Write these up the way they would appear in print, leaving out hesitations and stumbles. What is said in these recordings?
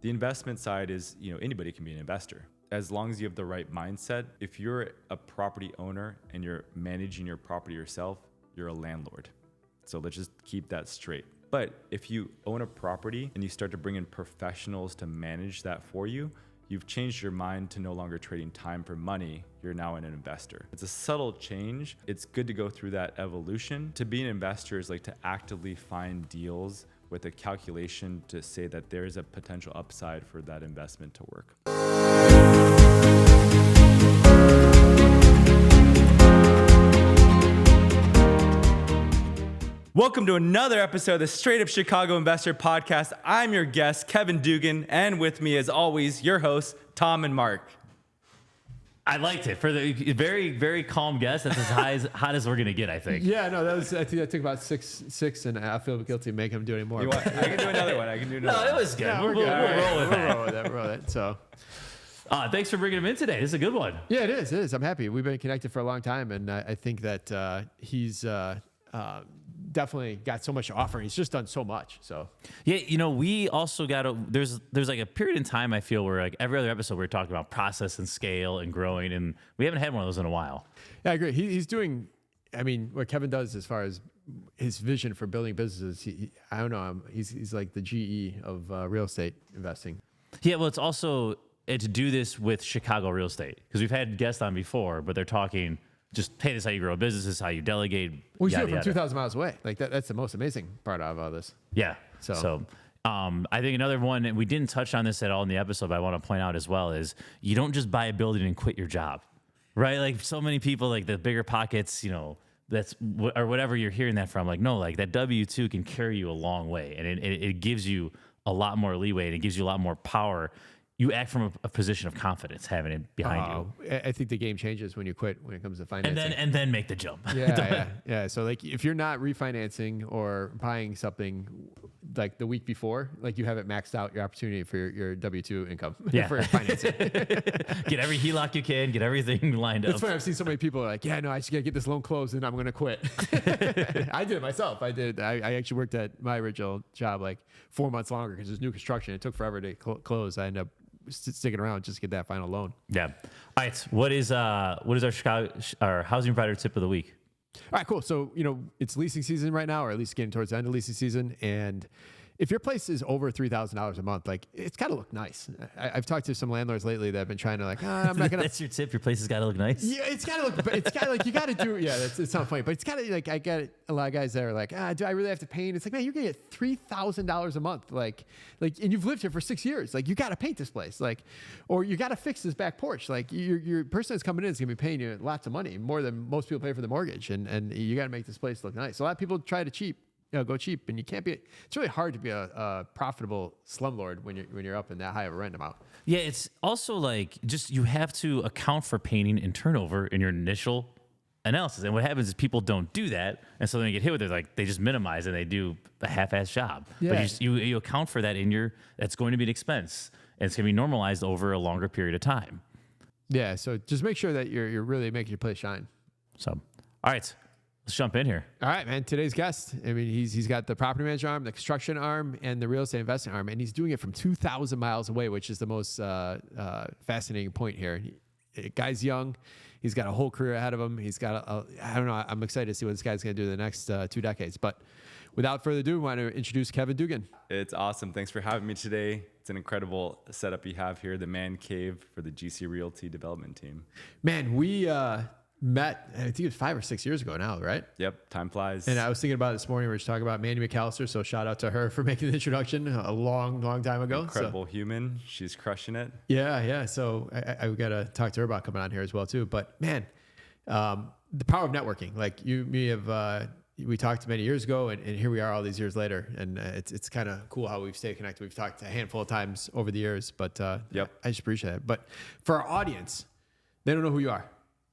The investment side is, anybody can be an investor. As long as you have the right mindset, if you're a property owner and you're managing your property yourself, you're a landlord. So let's just keep that straight. But if you own a property and you start to bring in professionals to manage that for you, you've changed your mind to no longer trading time for money. You're now an investor. It's a subtle change. It's good to go through that evolution. To be an investor is like to actively find deals with a calculation to say that there is a potential upside for that investment to work. Welcome to another episode of the Straight Up Chicago Investor Podcast. I'm your guest, Kevin Dugan, and with me, as always, your hosts, Tom and Mark. I liked it. For the very, very calm guest, that's as hot as we're going to get, I think. Yeah, no, I think that took about six, and I feel guilty to make him do any more. I can do another one. No, it was good. Yeah, we'll roll with that. So, thanks for bringing him in today. This is a good one. yeah, it is. I'm happy. We've been connected for a long time, and I think that he's definitely got so much to offer. He's just done so much. So Yeah, we also got there's like a period in time I feel where like every other episode we're talking about process and scale and growing, and we haven't had one of those in a while. yeah, I agree. He's doing, what Kevin does as far as his vision for building businesses. I don't know. He's like the GE of real estate investing. Yeah, well, it's also to do this with Chicago real estate, because we've had guests on before, but they're talking just, hey, this is how you grow a business, this is how you delegate. Well, you do it from 2,000 miles away. Like that's the most amazing part of all this. Yeah. So I think another one, and we didn't touch on this at all in the episode, but I want to point out as well, is you don't just buy a building and quit your job, right? Like so many people, like the bigger pockets, that's or whatever you're hearing that from. Like, no, like that W-2 can carry you a long way, and it gives you a lot more leeway, and it gives you a lot more power. You act from a position of confidence, having it behind you. I think the game changes when you quit when it comes to financing. And then make the jump. Yeah. So like if you're not refinancing or buying something like the week before, like you haven't maxed out your opportunity for your W-2 income for financing. Get every HELOC you can, get everything lined up. It's funny. I've seen so many people like, yeah, no, I just got to get this loan closed and I'm going to quit. I did it myself. I actually worked at my original job like 4 months longer because it was new construction. It took forever to close. I ended up sticking around just to get that final loan. Yeah. All right. What is our housing provider tip of the week? All right, cool. So, it's leasing season right now, or at least getting towards the end of leasing season. And if your place is over $3,000 a month, like it's got to look nice. I've talked to some landlords lately that have been trying to I'm not gonna. That's your tip. Your place has got to look nice. Yeah, it's got to look. It's got to like you got to do. Yeah, it's not funny, but it's got to like I got a lot of guys that are like, do I really have to paint? It's like, man, you're gonna get $3,000 a month, like, and you've lived here for 6 years. Like, you got to paint this place, like, or you got to fix this back porch. Like, your person that's coming in is gonna be paying you lots of money, more than most people pay for the mortgage, and you got to make this place look nice. So a lot of people try to go cheap, and you can't be. It's really hard to be a profitable slumlord when you're up in that high of a rent amount. Yeah, it's also like you have to account for painting and turnover in your initial analysis. And what happens is people don't do that, and so then they get hit with it. Like they just minimize and they do a half-ass job. Yeah. But you account for that that's going to be an expense, and it's going to be normalized over a longer period of time. Yeah, so just make sure that you're really making your place shine. So, all right. Let's jump in here. All right, man. Today's guest, he's got the property manager arm, the construction arm, and the real estate investing arm, and he's doing it from 2,000 miles away, which is the most fascinating point here. Guy's young. He's got a whole career ahead of him. He's got I don't know. I'm excited to see what this guy's going to do the next 2 decades. But without further ado, I want to introduce Kevin Dugan. It's awesome. Thanks for having me today. It's an incredible setup you have here, the man cave for the GC Realty development team. Man, we met, I think it was 5 or 6 years ago now, right? Yep, time flies. And I was thinking about it this morning. We were just talking about 𝗵𝗶𝗶𝗵𝗁, so shout out to her for making the introduction a long time ago. Incredible human. She's crushing it. Yeah. So I got to talk to her about coming on here as well too. But man, the power of networking. Like we talked many years ago, and here we are all these years later. And it's kind of cool how we've stayed connected. We've talked a handful of times over the years, but I just appreciate it. But for our audience, they don't know who you are.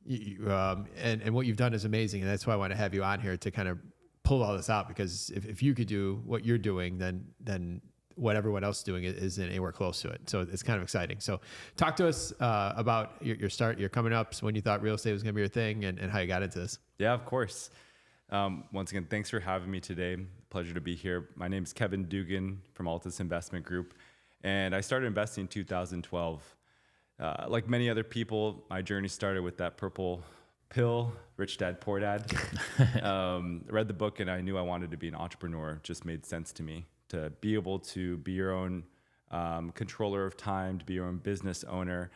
And what you've done is amazing, and that's why I want to have you on here to kind of pull all this out, because if you could do what you're doing, then what everyone else is doing isn't anywhere close to it. So it's kind of exciting. So talk to us about your start, your coming ups, when you thought real estate was going to be your thing, and how you got into this. Yeah, of course. Once again, thanks for having me today. Pleasure to be here. My name is Kevin Dugan from Altus Investment Group. And I started investing in 2012. Like many other people, my journey started with that purple pill, Rich Dad, Poor Dad. Read the book and I knew I wanted to be an entrepreneur. It just made sense to me to be able to be your own controller of time, to be your own business owner.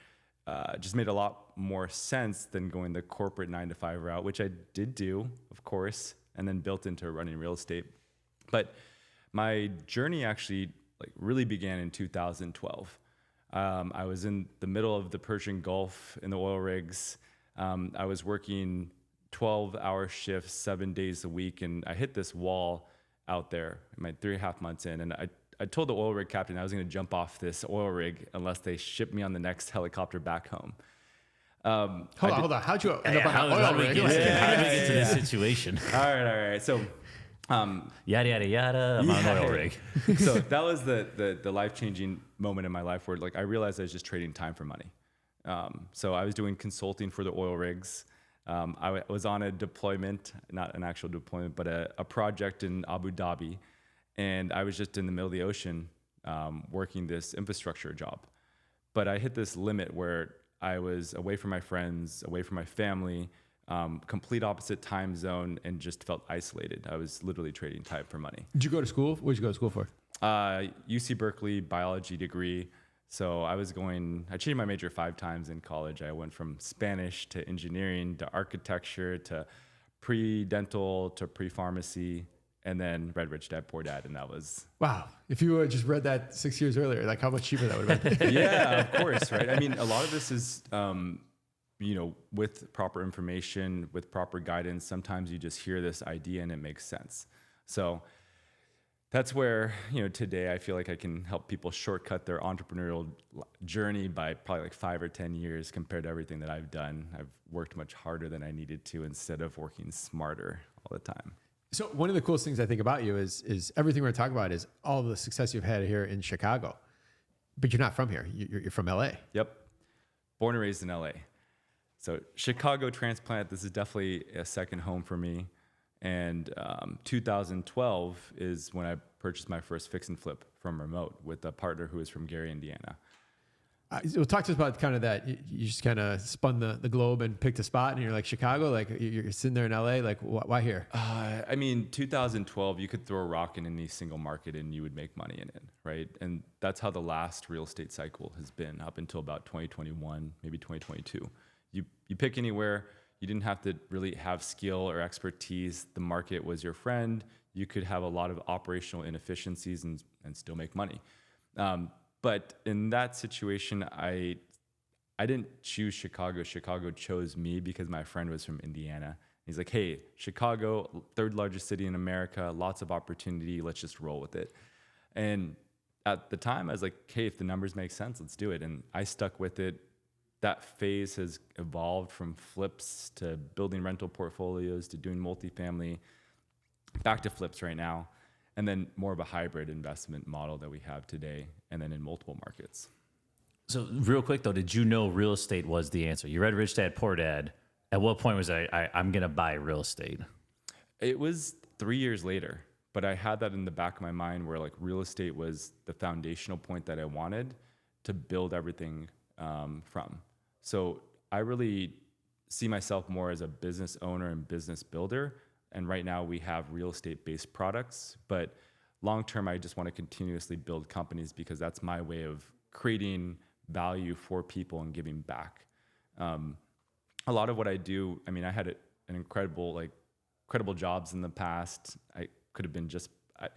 Just made a lot more sense than going the corporate 9-to-5 route, which I did do, of course, and then built into running real estate. But my journey actually really began in 2012. I was in the middle of the Persian Gulf in the oil rigs. I was working 12-hour shifts, 7 days a week, and I hit this wall out there in my 3.5 months in. And I told the oil rig captain I was going to jump off this oil rig unless they shipped me on the next helicopter back home. Hold on. How'd you end up on an How oil did we rig? get to this situation? All right. So, Yada, yada, yada. I'm on an oil rig. So that was the life-changing moment in my life where I realized I was just trading time for money. So I was doing consulting for the oil rigs. I was on a deployment, not an actual deployment, but a project in Abu Dhabi. And I was just in the middle of the ocean working this infrastructure job. But I hit this limit where I was away from my friends, away from my family, complete opposite time zone, and just felt isolated. I was literally trading time for money. Did you go to school? What did you go to school for? UC Berkeley biology degree. So I changed my major 5 times in college. I went from Spanish to engineering to architecture to pre-dental to pre-pharmacy, and then read Rich Dad, Poor Dad. And that was... Wow. If you had just read that 6 years earlier, how much cheaper that would have been. Yeah, of course, right? I mean, a lot of this is, with proper information, with proper guidance, sometimes you just hear this idea and it makes sense. So that's where, today I feel like I can help people shortcut their entrepreneurial journey by probably 5 or 10 years compared to everything that I've done. I've worked much harder than I needed to instead of working smarter all the time. So one of the coolest things I think about you is everything we're talking about is all the success you've had here in Chicago, but you're not from here. You're from LA. Yep. Born and raised in LA. So Chicago transplant, this is definitely a second home for me. And 2012 is when I purchased my first fix and flip from remote with a partner who is from Gary, Indiana. Well, talk to us about kind of that. You just kind of spun the globe and picked a spot, and you're like Chicago, you're sitting there in LA, why here? 2012, you could throw a rock in any single market and you would make money in it, right? And that's how the last real estate cycle has been up until about 2021, maybe 2022. You pick anywhere. You didn't have to really have skill or expertise. The market was your friend. You could have a lot of operational inefficiencies and still make money. But in that situation, I didn't choose Chicago. Chicago chose me because my friend was from Indiana. He's like, hey, Chicago, 3rd largest city in America, lots of opportunity. Let's just roll with it. And at the time, I was like, hey, if the numbers make sense, let's do it. And I stuck with it. That phase has evolved from flips to building rental portfolios to doing multifamily, back to flips right now, and then more of a hybrid investment model that we have today, and then in multiple markets. So real quick though, did you know real estate was the answer? You read Rich Dad, Poor Dad. At what point was I'm going to buy real estate? It was 3 years later, but I had that in the back of my mind where real estate was the foundational point that I wanted to build everything from. So I really see myself more as a business owner and business builder. And right now we have real estate based products, but long term, I just want to continuously build companies because that's my way of creating value for people and giving back. A lot of what I do, I had an incredible jobs in the past. I could have been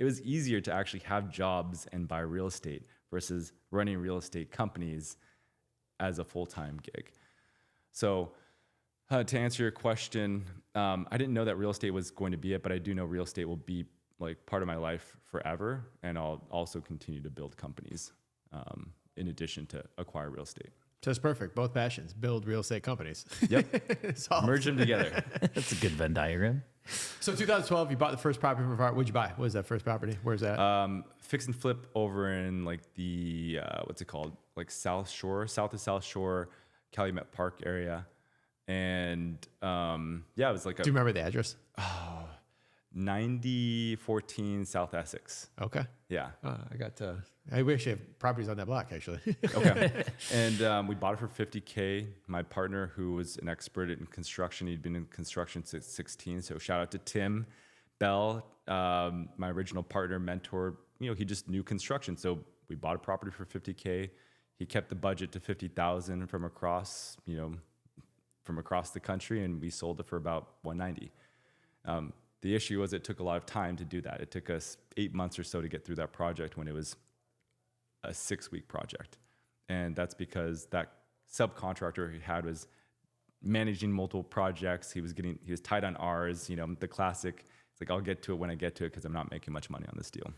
it was easier to actually have jobs and buy real estate versus running real estate companies as a full-time gig. So to answer your question, I didn't know that real estate was going to be it, but I do know real estate will be part of my life forever. And I'll also continue to build companies in addition to acquire real estate. Just perfect. Both passions. Build real estate companies. Yep. Merge them together. That's a good Venn diagram. So 2012, you bought the first property from What'd you buy? What was that first property? Where's that? Fix and flip over in the, what's it called? South to South Shore, Calumet Park area. And it was Do you remember the address? 9014 South Essex. Okay. Yeah. I wish I have properties on that block, actually. Okay. And we bought it for $50K. My partner, who was an expert in construction, he'd been in construction since 16. So shout out to Tim Bell, my original partner, mentor. He just knew construction. So we bought a property for $50K. He kept the budget to $50,000 from across the country, and we sold it for about $190. The issue was it took a lot of time to do that. It took us 8 months or so to get through that project when it was a 6-week project. And that's because that subcontractor he had was managing multiple projects. He was tied on ours, the classic, it's like, I'll get to it when I get to it because I'm not making much money on this deal.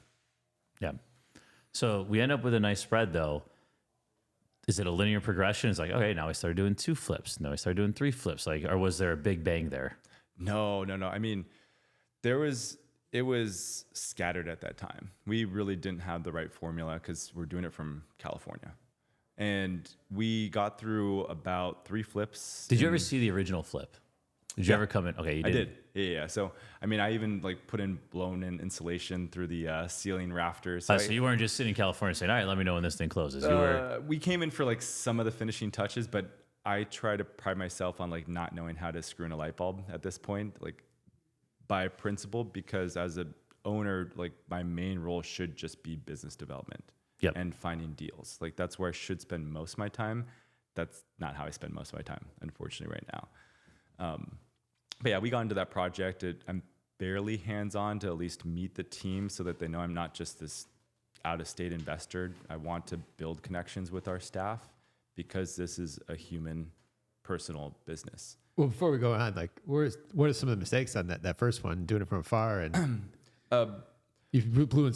Yeah. So we end up with a nice spread though. Is it a linear progression? It's like, okay, now I started doing 2 flips. Now I started doing 3 flips. Or was there a big bang there? No. I mean, it was scattered at that time. We really didn't have the right formula because we're doing it from California. And we got through about 3 flips. Did you ever see the original flip? Did you ever come in? Okay, you did. I did. Yeah. So, I mean, I even put in blown in insulation through the ceiling rafters. So you weren't just sitting in California saying, all right, let me know when this thing closes. We came in for some of the finishing touches, but I try to pride myself on not knowing how to screw in a light bulb at this point, by principle, because as a owner, my main role should just be business development and finding deals. That's where I should spend most of my time. That's not how I spend most of my time, unfortunately, right now. But yeah, we got into that project. I'm barely hands-on to at least meet the team so that they know I'm not just this out-of-state investor. I want to build connections with our staff because this is a human, personal business. Well, before we go on, what are some of the mistakes on that first one, doing it from afar? And you blew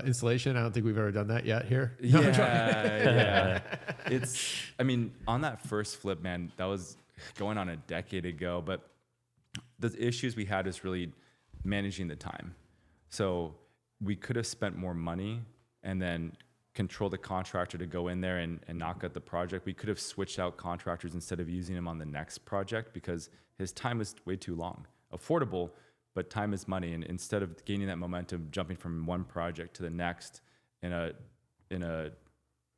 insulation. I don't think we've ever done that yet here. Yeah. On that first flip, man, that was going on a decade ago, but the issues we had is really managing the time. So we could have spent more money and then control the contractor to go in there and knock out the project. We could have switched out contractors instead of using him on the next project because his time was way too long. Affordable, but time is money. And instead of gaining that momentum, jumping from one project to the next in a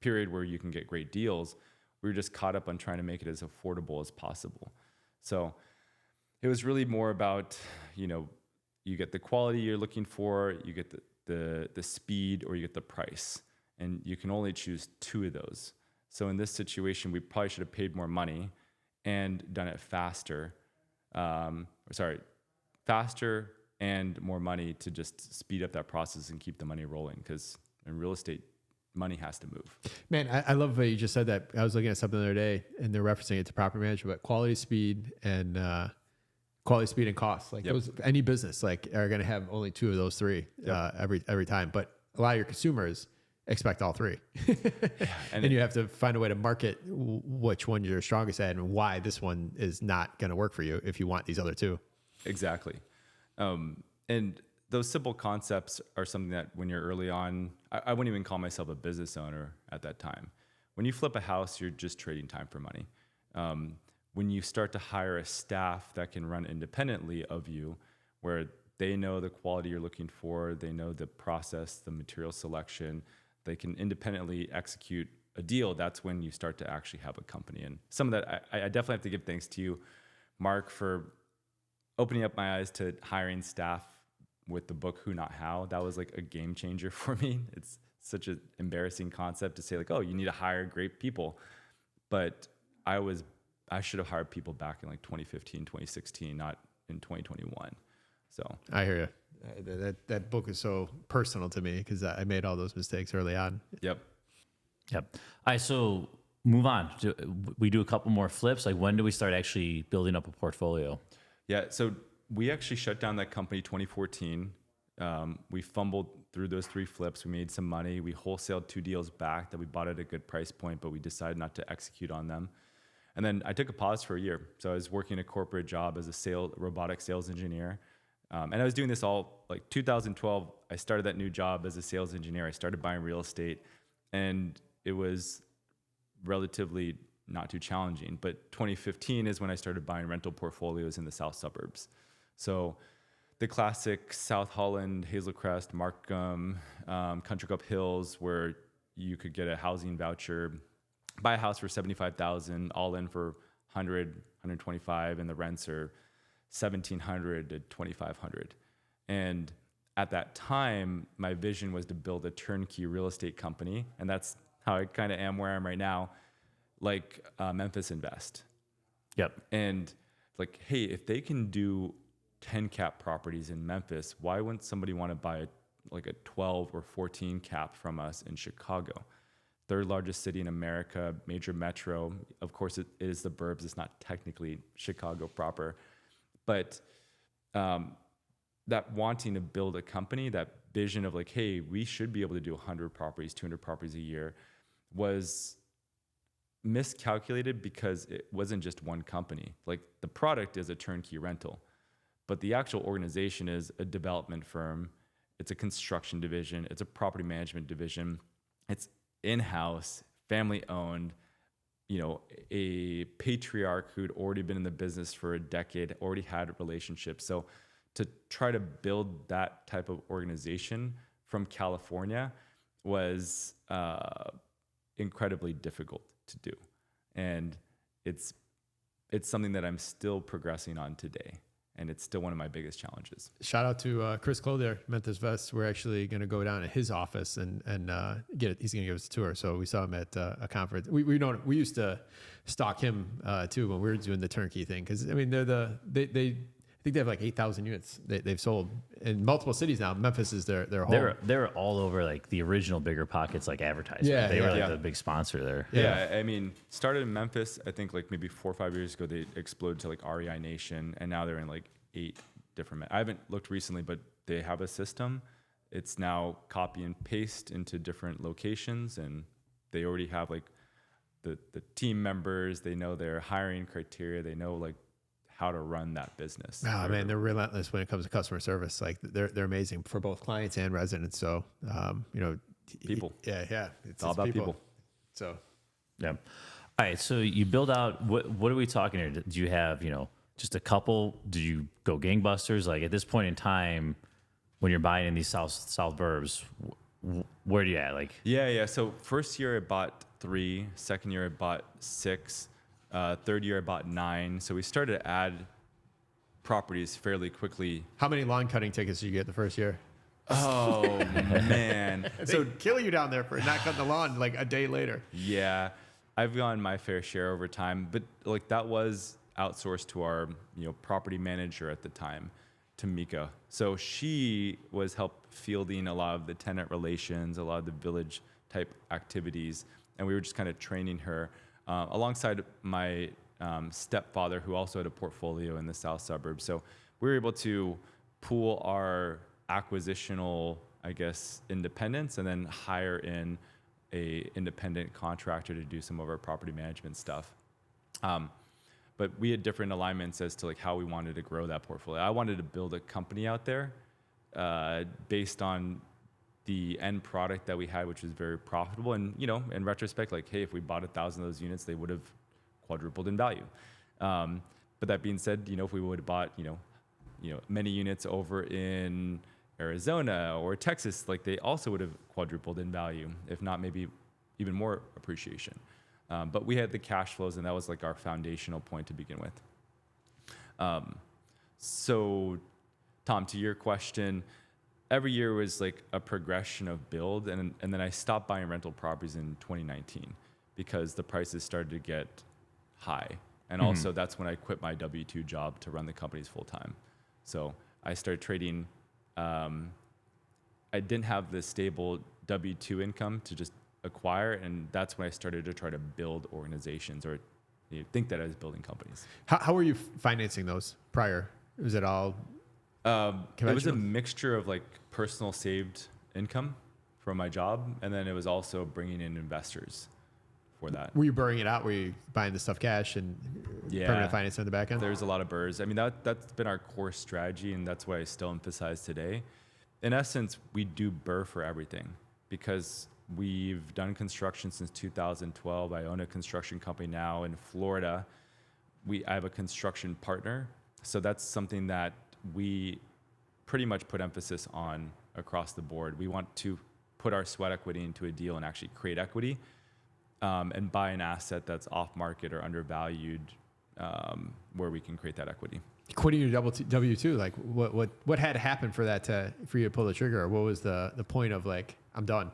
period where you can get great deals, we were just caught up on trying to make it as affordable as possible. So it was really more about, you get the quality you're looking for, you get the speed, or you get the price. And you can only choose 2 of those. So in this situation, we probably should have paid more money and done it faster. Faster and more money to just speed up that process and keep the money rolling. Because in real estate, money has to move. Man, I love what you just said that. I was looking at something the other day, and they're referencing it to property management, but quality, speed, and cost. Those, any business are going to have only 2 of those 3 every time. But a lot of your consumers expect all 3. And you have to find a way to market which one you're strongest at and why this one is not going to work for you if you want these other 2. Exactly. And those simple concepts are something that when you're early on, I wouldn't even call myself a business owner at that time. When you flip a house, you're just trading time for money. When you start to hire a staff that can run independently of you, where they know the quality you're looking for, they know the process, the material selection, they can independently execute a deal, that's when you start to actually have a company. And some of that, I definitely have to give thanks to you, Mark, for opening up my eyes to hiring staff with the book Who Not How. That was a game changer for me. It's such an embarrassing concept to say oh, you need to hire great people. But I should have hired people back in 2015, 2016, not in 2021. So I hear you. That book is so personal to me because I made all those mistakes early on. Yep. All right, so move on. We do a couple more flips. When do we start actually building up a portfolio? Yeah, so we actually shut down that company 2014. We fumbled through those 3 flips. We made some money. We wholesaled 2 deals back that we bought at a good price point, but we decided not to execute on them. And then I took a pause for a year. So I was working a corporate job as a robotic sales engineer. And I was doing this all 2012. I started that new job as a sales engineer. I started buying real estate, and it was relatively not too challenging. But 2015 is when I started buying rental portfolios in the south suburbs. So the classic South Holland, Hazel Crest, Markham, Country Club Hills, where you could get a housing voucher, buy a house for $75,000, all in for 100, 125, and the rents are 1,700 to 2,500. And at that time, my vision was to build a turnkey real estate company, and that's how I kind of am where I am right now, like Memphis Invest. Yep. And like, hey, if they can do 10 cap properties in Memphis, why wouldn't somebody want to buy like a 12 or 14 cap from us in Chicago? Third largest city in America, major metro. Of course, it is the burbs. It's not technically Chicago proper. But that wanting to build a company, that vision of like, hey, we should be able to do 100 properties, 200 properties a year, was miscalculated because it wasn't just one company. Like the product is a turnkey rental, but the actual organization is a development firm. It's a construction division. It's a property management division. It's in-house, family-owned, you know, a patriarch who'd already been in the business for a decade, already had relationships. So to try to build that type of organization from California was incredibly difficult to do. And it's something that I'm still progressing on today. And it's still one of my biggest challenges. Shout out to 𝗏𝘃𝗃𝗀𝗏 there, Memphis Vest. We're actually going to go down to his office and get it. He's going to give us a tour. So we saw him at a conference. We used to stalk him too when we were doing the turnkey thing. Because I mean, I think they have like 8,000 units they've sold in multiple cities now. Memphis is their home. They're all over like the original 𝗏𝘃𝗃𝗃𝗏 like advertisement. Yeah, they were like yeah. the big sponsor there. Yeah, I mean, started in Memphis. I think like maybe 4 or 5 years ago, they exploded to like REI Nation, and now they're in like 8 different. I haven't looked recently, but they have a system. It's now copy and paste into different locations, and they already have like the team members. They know their hiring criteria. They know like how to run that business. Oh man, they're relentless when it comes to customer service. Like they're amazing for both clients and residents. So you know, people. Yeah, It's all about people. So Yeah. All right. So you build out. What are we talking here? Do you have just a couple? Do you go gangbusters? Like at this point in time, when you're buying in these south burbs, where do you at? Like Yeah. So first year I bought 3. Second year I bought 6. Third year I bought 9. So we started to add properties fairly quickly. how many lawn cutting tickets did you get the first year? Oh man. So kill you down there for not cutting the lawn like a day later. Yeah, I've gotten my fair share over time, but like that was outsourced to our property manager at the time, 𝗏𝘃𝗃𝗀𝗏𝗏. So she was fielding a lot of the tenant relations, a lot of the village type activities, and we were just kind of training her alongside my stepfather, who also had a portfolio in the south suburbs. So we were able to pool our acquisitional, I guess, independence, and then hire in a independent contractor to do some of our property management stuff. But we had different alignments as to like how we wanted to grow that portfolio. I wanted to build a company out there based on the end product that we had, which was very profitable. And in retrospect, like, hey, if we bought 1,000 of those units, they would have quadrupled in value. But that being said, if we would have bought many units over in Arizona or Texas, like they also would have quadrupled in value, if not maybe even more appreciation. But we had the cash flows, and that was like our foundational point to begin with. So, Tom, to your question, every year was like a progression of build, and then I stopped buying rental properties in 2019 because the prices started to get high. And also that's when I quit my W-2 job to run the companies full time. So I started trading. I didn't have the stable W-2 income to just acquire, and that's when I started to try to build organizations, or think that I was building companies. How were you financing those prior? Was it all it was a mixture of like personal saved income from my job, and then it was also bringing in investors for that. Were you burning it out? Were you buying the stuff cash and permanent finance on the back end? There's a lot of burrs. I mean, that's been our core strategy, and that's what I still emphasize today. In essence, we do burr for everything because we've done construction since 2012. I own a construction company now in Florida. I have a construction partner. So that's something that we pretty much put emphasis on across the board. We want to put our sweat equity into a deal and actually create equity, and buy an asset that's off market or undervalued, where we can create that equity. Quitting your W-2, like what had to happen for that for you to pull the trigger? Or what was the point of like, I'm done?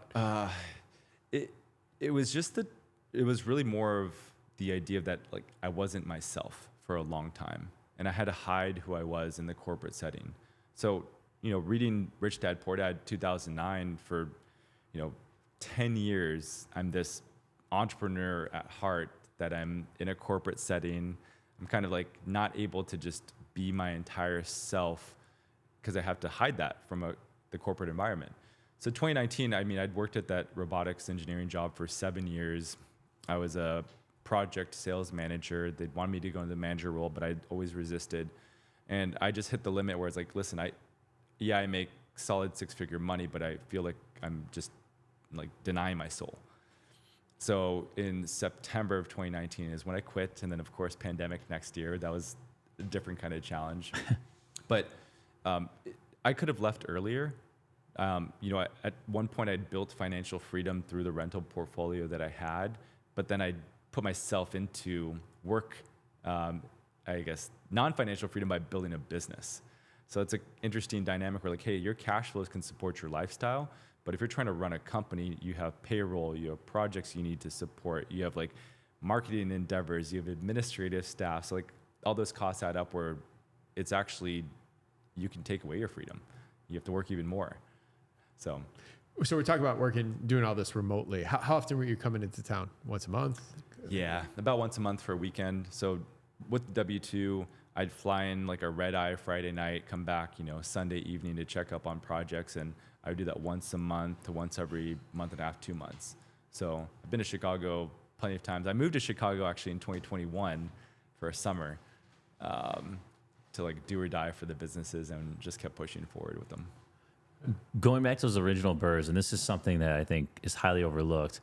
It was just it was really more of the idea that like I wasn't myself for a long time, and I had to hide who I was in the corporate setting. So, reading Rich Dad Poor Dad 2009 for, 10 years, I'm this entrepreneur at heart that I'm in a corporate setting. I'm kind of like not able to just be my entire self because I have to hide that from the corporate environment. So 2019, I'd worked at that robotics engineering job for 7 years. I was a project sales manager. They'd wanted me to go into the manager role, but I'd always resisted. And I just hit the limit where it's like, listen, I make solid 6-figure money, but I feel like I'm just like denying my soul. So in September of 2019 is when I quit. And then of course, pandemic next year, that was a different kind of challenge. But I could have left earlier. At one point I'd built financial freedom through the rental portfolio that I had, but then I put myself into work, non-financial freedom by building a business. So it's an interesting dynamic where like, hey, your cash flows can support your lifestyle, but if you're trying to run a company, you have payroll, you have projects you need to support, you have like marketing endeavors, you have administrative staff. So like all those costs add up where it's actually, you can take away your freedom. You have to work even more. So we're talking about doing all this remotely. How often were you coming into town? Once a month? Yeah, about once a month for a weekend. So with W-2, I'd fly in like a red eye Friday night, come back, Sunday evening to check up on projects. And I would do that once a month to once every month and a half, 2 months. So I've been to Chicago plenty of times. I moved to Chicago actually in 2021 for a summer, to like do or die for the businesses, and just kept pushing forward with them. Going back to those original burrs, and this is something that I think is highly overlooked,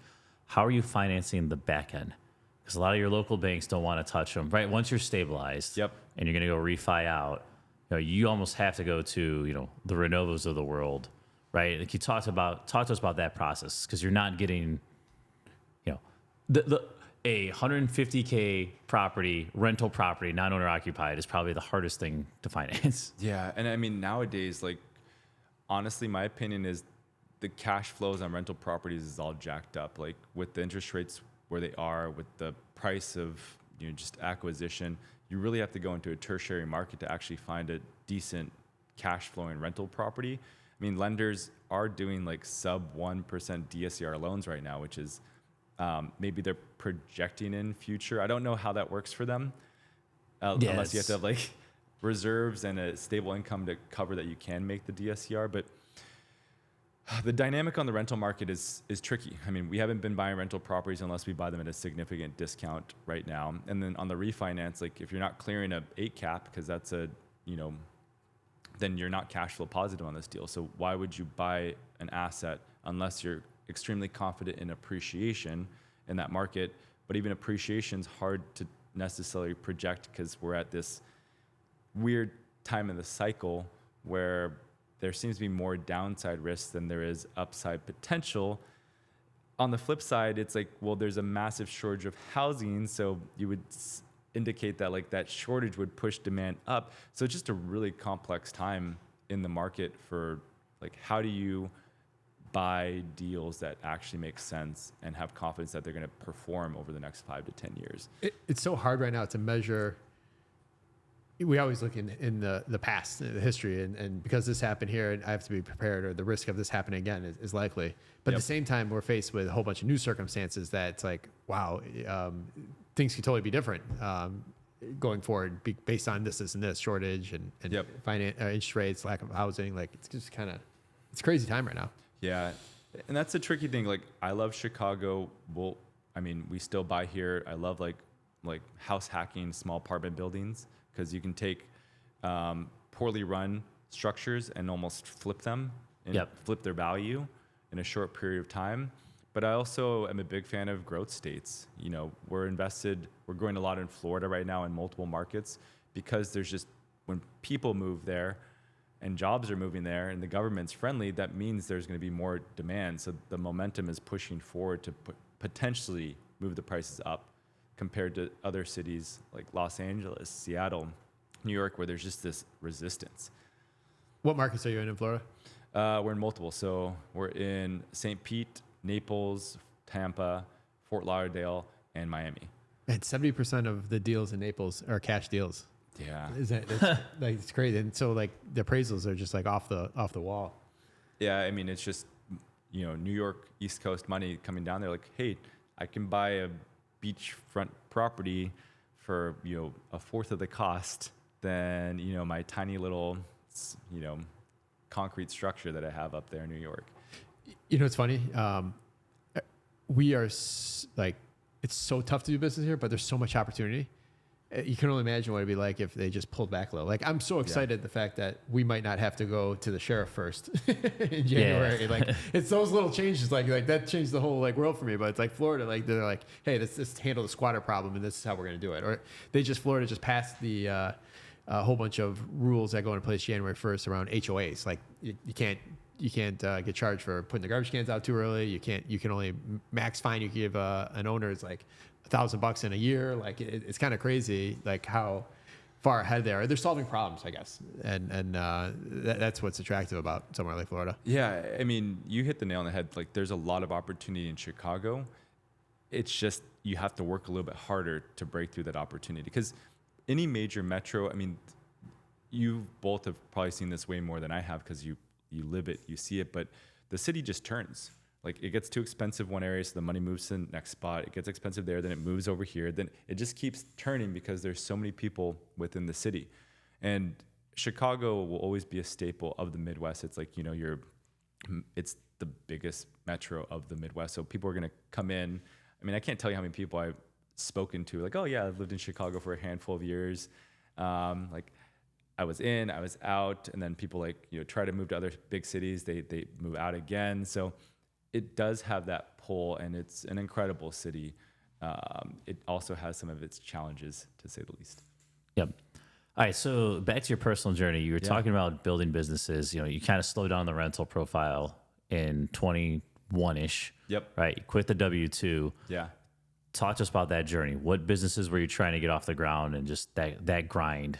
how are you financing the back end? Because a lot of your local banks don't want to touch them, right? Once you're stabilized, Yep. And you're going to go refi out, you almost have to go to, the Renovos of the world, right? Like you talk to us about that process, because you're not getting, a $150K property, rental property, non-owner occupied is probably the hardest thing to finance. Yeah, and nowadays, like, honestly, my opinion is the cash flows on rental properties is all jacked up. Like with the interest rates where they are, with the price of just acquisition, you really have to go into a tertiary market to actually find a decent cash flowing rental property. Lenders are doing like sub 1% DSCR loans right now, which is maybe they're projecting in future. I don't know how that works for them, unless you have to have like reserves and a stable income to cover that you can make the DSCR. But the dynamic on the rental market is tricky. We haven't been buying rental properties unless we buy them at a significant discount right now. And then on the refinance, like if you're not clearing a 8 cap, because that's then you're not cash flow positive on this deal. So why would you buy an asset unless you're extremely confident in appreciation in that market? But even appreciation is hard to necessarily project, because we're at this weird time in the cycle where there seems to be more downside risk than there is upside potential. On the flip side, it's like, well, there's a massive shortage of housing, so you would indicate that like that shortage would push demand up. So it's just a really complex time in the market for like, how do you buy deals that actually make sense and have confidence that they're going to perform over the next 5 to 10 years? It's so hard right now to measure. We always look in the past, the history, and because this happened here, and I have to be prepared, or the risk of this happening again is likely. But at the same time, we're faced with a whole bunch of new circumstances that it's like, wow, things could totally be different going forward based on this and this shortage and interest rates, lack of housing. Like it's just it's a crazy time right now. Yeah, and that's a tricky thing. Like I love Chicago. We still buy here. I love like house hacking small apartment buildings, because you can take poorly run structures and almost flip them and flip their value in a short period of time. But I also am a big fan of growth states. We're growing a lot in Florida right now in multiple markets, because there's just, when people move there and jobs are moving there and the government's friendly, that means there's going to be more demand. So the momentum is pushing forward to potentially move the prices up compared to other cities like Los Angeles, Seattle, New York, where there's just this resistance. What markets are you in Florida? We're in multiple. So we're in St. Pete, Naples, Tampa, Fort Lauderdale, and Miami. And 70% of the deals in Naples are cash deals. Yeah. That's like, it's crazy. And so like the appraisals are just like off the wall. Yeah. I mean, it's just, New York, East Coast money coming down there like, hey, I can buy a beachfront property for, a fourth of the cost than, my tiny little, concrete structure that I have up there in New York. It's funny. We are like, it's so tough to do business here, but there's so much opportunity. You can only imagine what it'd be like if they just pulled back a little. Like, I'm so excited the fact that we might not have to go to the sheriff first in January. Yeah. Like, it's those little changes, like that changed the whole world for me. But it's like Florida, like they're like, hey, let's handle the squatter problem, and this is how we're gonna do it. Or Florida just passed the a whole bunch of rules that go into place January 1st around HOAs. Like, you can't get charged for putting the garbage cans out too early. You can only max fine you can give an owner is like $1,000 in a year. Like it's kind of crazy, like how far ahead they are. They're solving problems, I guess, and that's what's attractive about somewhere like Florida. Yeah, I mean, you hit the nail on the head. Like, there's a lot of opportunity in Chicago. It's just you have to work a little bit harder to break through that opportunity, because any major metro, I mean, you both have probably seen this way more than I have because you live it, you see it, but the city just turns. Like, it gets too expensive one area, so the money moves to the next spot. It gets expensive there, then it moves over here. Then it just keeps turning because there's so many people within the city. And Chicago will always be a staple of the Midwest. It's like, it's the biggest metro of the Midwest. So people are going to come in. I mean, I can't tell you how many people I've spoken to, like, oh yeah, I've lived in Chicago for a handful of years. Like, I was in, I was out, and then people try to move to other big cities. They move out again. So it does have that pull, and it's an incredible city. It also has some of its challenges, to say the least. Yep. All right. So back to your personal journey. You were talking about building businesses. You kind of slowed down the rental profile in 21-ish. Yep. Right. You quit the W-2. Yeah. Talk to us about that journey. What businesses were you trying to get off the ground, and just that grind?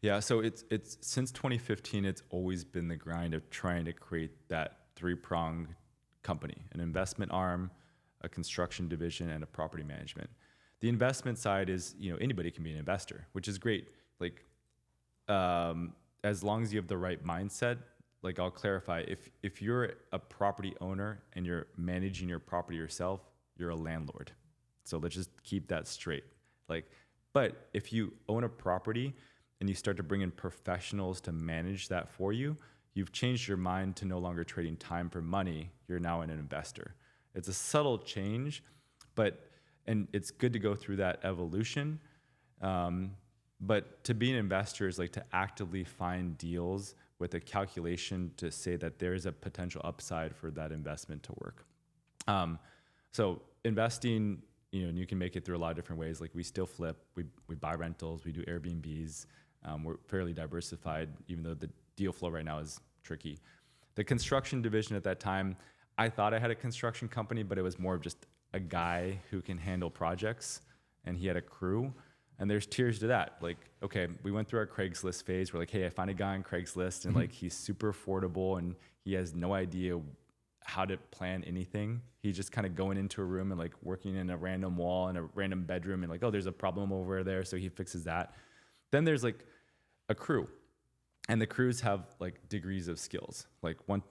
Yeah, so it's since 2015, it's always been the grind of trying to create that three-pronged company: an investment arm, a construction division, and a property management. The investment side is, anybody can be an investor, which is great. Like, as long as you have the right mindset. Like, I'll clarify, if you're a property owner and you're managing your property yourself, you're a landlord. So let's just keep that straight. But if you own a property and you start to bring in professionals to manage that for you, you've changed your mind to no longer trading time for money. You're now an investor. It's a subtle change, and it's good to go through that evolution. But to be an investor is like to actively find deals with a calculation to say that there is a potential upside for that investment to work. So investing, you can make it through a lot of different ways. Like, we still flip, we buy rentals, we do Airbnbs. We're fairly diversified, even though the deal flow right now is tricky. The construction division at that time, I thought I had a construction company, but it was more of just a guy who can handle projects, and he had a crew. And there's tiers to that. Like, okay, we went through our Craigslist phase. We're like, hey, I found a guy on Craigslist, and he's super affordable, and he has no idea how to plan anything. He's just kind of going into a room and working in a random wall in a random bedroom, and oh, there's a problem over there, so he fixes that. Then there's a crew, and the crews have degrees of skills.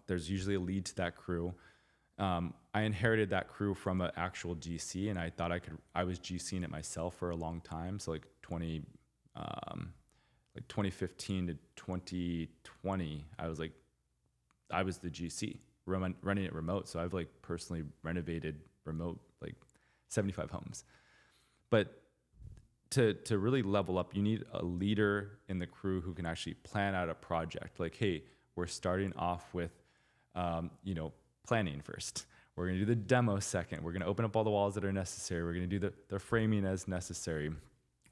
There's usually a lead to that crew. I inherited that crew from an actual GC, and I thought I was GCing it myself for a long time. So 2015 to 2020, I was the GC running it remote. So I've personally renovated remote 75 homes. But to really level up, you need a leader in the crew who can actually plan out a project. Hey, we're starting off with, planning first. We're going to do the demo second. We're going to open up all the walls that are necessary. We're going to do the framing as necessary. We're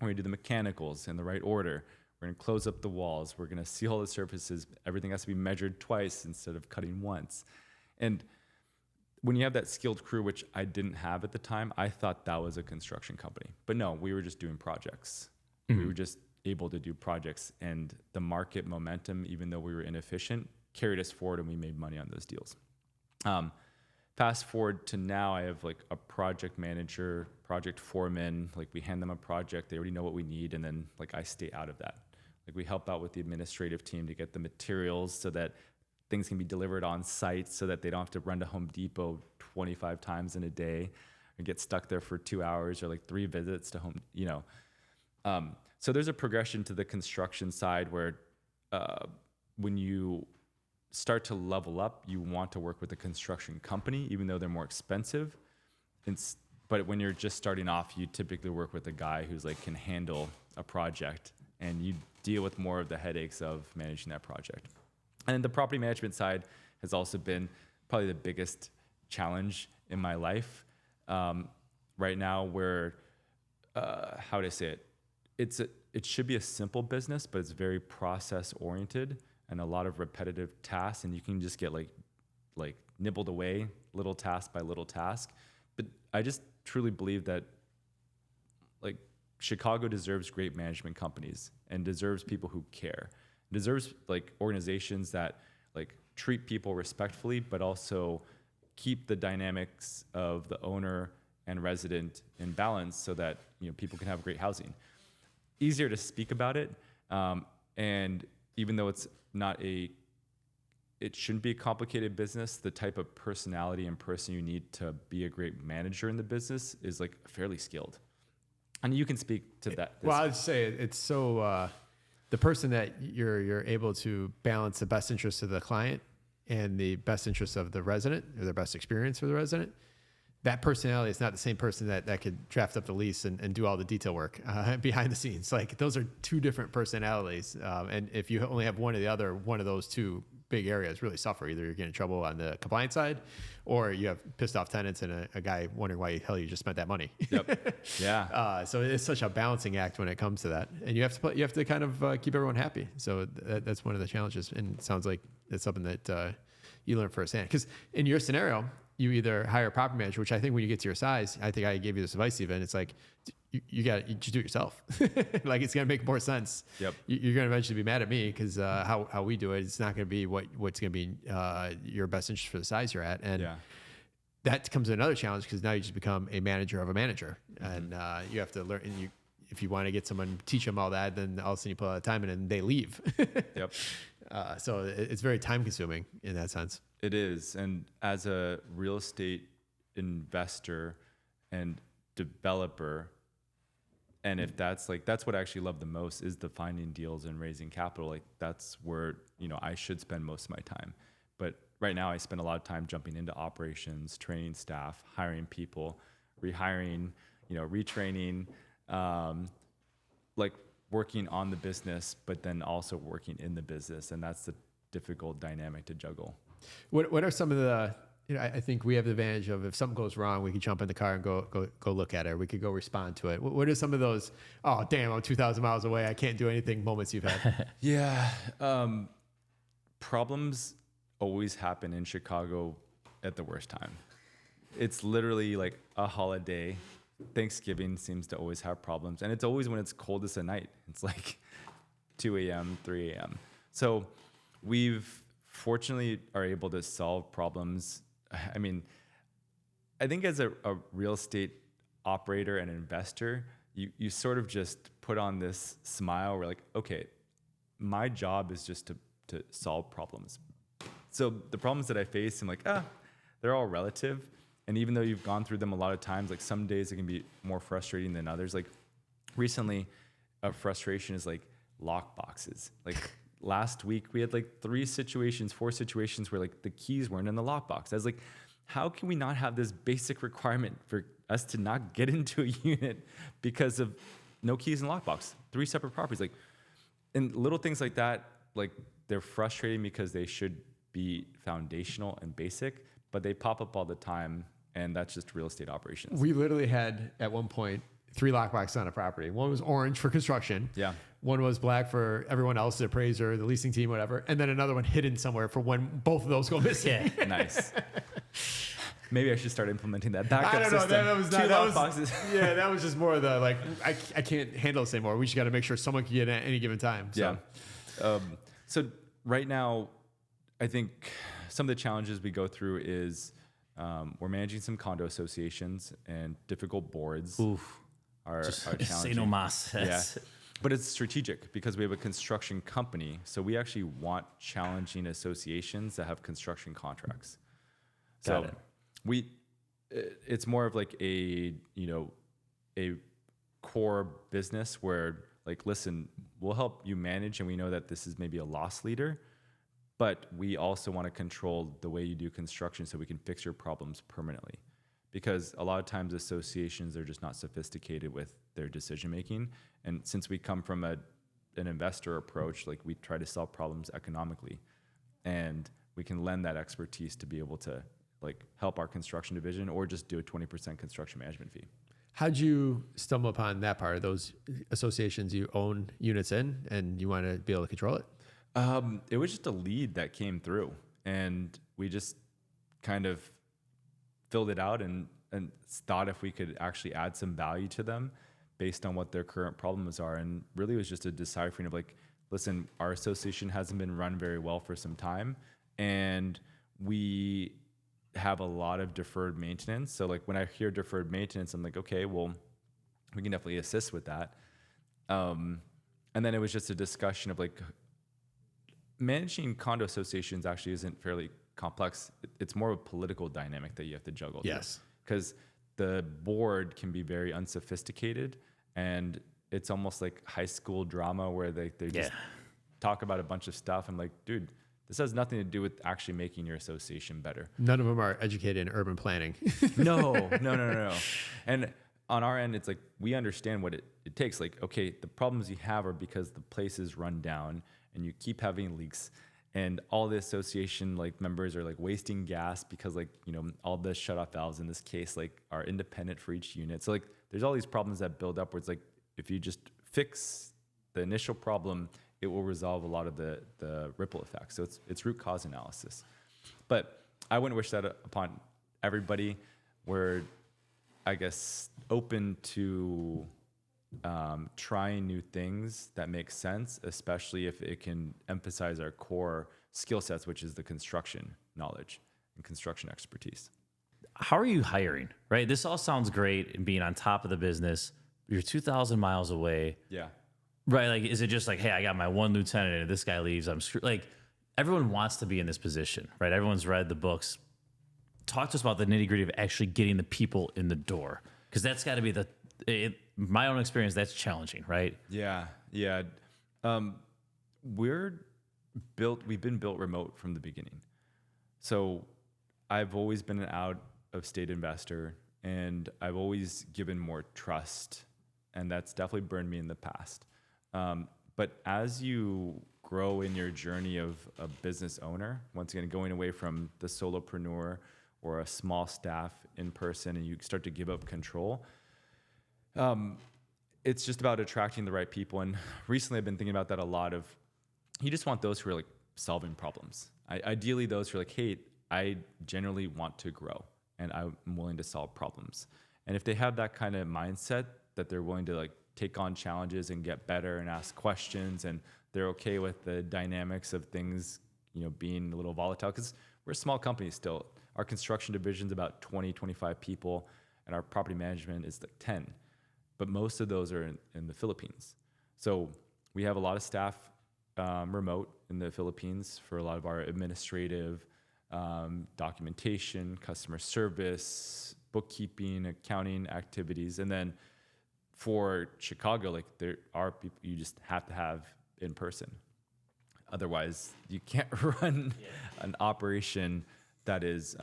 going to do the mechanicals in the right order. We're going to close up the walls. We're going to seal the surfaces. Everything has to be measured twice instead of cutting once. And when you have that skilled crew, which I didn't have at the time, I thought that was a construction company. But no, we were just doing projects. We were just able to do projects. And the market momentum, even though we were inefficient, carried us forward, and we made money on those deals. Fast forward to now, I have like a project manager, project foreman. Like we hand them a project, they already know what we need, and then like I stay out of that. Like we help out with the administrative team to get the materials so that things can be delivered on site, so that they don't have to run to Home Depot 25 times in a day and get stuck there for 2 hours or like 3 visits to home, you know. So there's a progression to the construction side where when you start to level up, you want to work with a construction company, even though they're more expensive. But when you're just starting off, you typically work with a guy who's like can handle a project, and you deal with more of the headaches of managing that project. And the property management side has also been probably the biggest challenge in my life right now, where how to say it, it should be a simple business, but it's very process oriented and a lot of repetitive tasks, and you can just get like nibbled away little task by little task. But I just truly believe that like Chicago deserves great management companies and deserves people who care, deserves like organizations that like treat people respectfully, but also keep the dynamics of the owner and resident in balance, so that, you know, people can have great housing. Easier to speak about it, and even though it's not it shouldn't be a complicated business, the type of personality and person you need to be a great manager in the business is like fairly skilled. And you can speak to that. Well, I'd say it's so the person that you're able to balance the best interests of the client and the best interests of the resident, or the best experience for the resident. That personality is not the same person that could draft up the lease and do all the detail work behind the scenes. Like those are two different personalities. And if you only have one or the other, one of those two big areas really suffer. Either you're getting in trouble on the compliance side, or you have pissed off tenants and a guy wondering why the hell you just spent that money. Yep. Yeah. So it's such a balancing act when it comes to that, and you have to kind of keep everyone happy. So that's one of the challenges, and it sounds like it's something that you learn firsthand. Because in your scenario, you either hire a property manager, which I think when you get to your size, I think I gave you this advice even, it's like, you just do it yourself. Like it's going to make more sense. Yep. You're going to eventually be mad at me because how we do it, it's not going to be what's going to be your best interest for the size you're at. And that comes to another challenge, because now you just become a manager of a manager. And you have to learn, and if you want to get someone, teach them all that, then all of a sudden you put a lot of time in it and they leave. Yep. So it's very time consuming in that sense. It is. And as a real estate investor and developer, and if that's what I actually love the most, is the finding deals and raising capital. Like that's where, you know, I should spend most of my time. But right now I spend a lot of time jumping into operations, training staff, hiring people, rehiring, you know, retraining, like working on the business, but then also working in the business. And that's the difficult dynamic to juggle. What are some of the, you know, I think we have the advantage of, if something goes wrong, we can jump in the car and go look at it. Or we could go respond to it. What are some of those, oh, damn, I'm 2,000 miles away, I can't do anything moments you've had? Yeah. Problems always happen in Chicago at the worst time. It's literally like a holiday. Thanksgiving seems to always have problems. And it's always when it's coldest at night. It's like 2 a.m., 3 a.m. So we've fortunately are able to solve problems. I mean, I think as a real estate operator and investor, you sort of just put on this smile where like, okay, my job is just to solve problems. So the problems that I face, I'm like, they're all relative. And even though you've gone through them a lot of times, like some days it can be more frustrating than others. Like recently, a frustration is like lock boxes. Like last week we had like 4 situations where like the keys weren't in the lockbox. I was like, how can we not have this basic requirement for us to not get into a unit because of no keys in the lockbox? 3 separate properties. Like, and little things like that, like they're frustrating because they should be foundational and basic, but they pop up all the time. And that's just real estate operations. We literally had at one point 3 lockboxes on a property. One was orange for construction. Yeah. One was black for everyone else, the appraiser, the leasing team, whatever. And then another one hidden somewhere for when both of those go missing. Yeah. Nice. Maybe I should start implementing that backup I don't know. system. That was not, 2 that was, lockboxes. yeah, that was just more of the like, I can't handle this anymore. We just got to make sure someone can get in at any given time. So. Yeah. So right now, I think some of the challenges we go through is we're managing some condo associations, and difficult boards are Say challenging. no mas. Yeah. But it's strategic because we have a construction company. So we actually want challenging associations that have construction contracts. Got So it. it's more of like a core business where, like, listen, we'll help you manage, and we know that this is maybe a loss leader, but we also want to control the way you do construction so we can fix your problems permanently. Because a lot of times associations are just not sophisticated with their decision making. And since we come from an investor approach, like, we try to solve problems economically, and we can lend that expertise to be able to, like, help our construction division or just do a 20% construction management fee. How'd you stumble upon that part of those associations you own units in and you want to be able to control it? It was just a lead that came through, and we just kind of filled it out and thought if we could actually add some value to them based on what their current problems are. And really it was just a deciphering of, like, listen, our association hasn't been run very well for some time, and we have a lot of deferred maintenance. So, like, when I hear deferred maintenance, I'm like, okay, well, we can definitely assist with that. And then it was just a discussion of, like, managing condo associations actually isn't fairly complex. It's more of a political dynamic that you have to juggle. Yes. Because the board can be very unsophisticated, and it's almost like high school drama where they just talk about a bunch of stuff. I'm like, dude, this has nothing to do with actually making your association better. None of them are educated in urban planning. No. And on our end, it's like, we understand what it takes. Like, okay, the problems you have are because the place is run down and you keep having leaks, and all the association, like, members are, like, wasting gas because, like, you know, all the shutoff valves in this case, like, are independent for each unit. So, like, there's all these problems that build up where it's like, if you just fix the initial problem, it will resolve a lot of the ripple effects. So it's root cause analysis. But I wouldn't wish that upon everybody. We're, I guess, open to trying new things that make sense, especially if it can emphasize our core skill sets, which is the construction knowledge and construction expertise. How are you hiring, right? This all sounds great and being on top of the business. You're 2,000 miles away. Yeah. Right. Like, is it just like, hey, I got my one lieutenant and if this guy leaves, I'm screwed? Like, everyone wants to be in this position, right? Everyone's read the books. Talk to us about the nitty gritty of actually getting the people in the door. Because that's got to be my own experience, that's challenging, right? Yeah. We've been built remote from the beginning. So I've always been an out of state investor, and I've always given more trust, and that's definitely burned me in the past. But as you grow in your journey of a business owner, once again, going away from the solopreneur or a small staff in person, and you start to give up control, it's just about attracting the right people. And recently I've been thinking about that a lot of, you just want those who are, like, solving problems. Ideally those who are like, hey, I generally want to grow and I'm willing to solve problems. And if they have that kind of mindset that they're willing to, like, take on challenges and get better and ask questions, and they're okay with the dynamics of things, you know, being a little volatile, because we're a small company still. Our construction division's about 20, 25 people, and our property management is like 10. But most of those are in the Philippines. So we have a lot of staff remote in the Philippines for a lot of our administrative, documentation, customer service, bookkeeping, accounting activities. And then for Chicago, like, there are people you just have to have in person. Otherwise, you can't run an operation that is,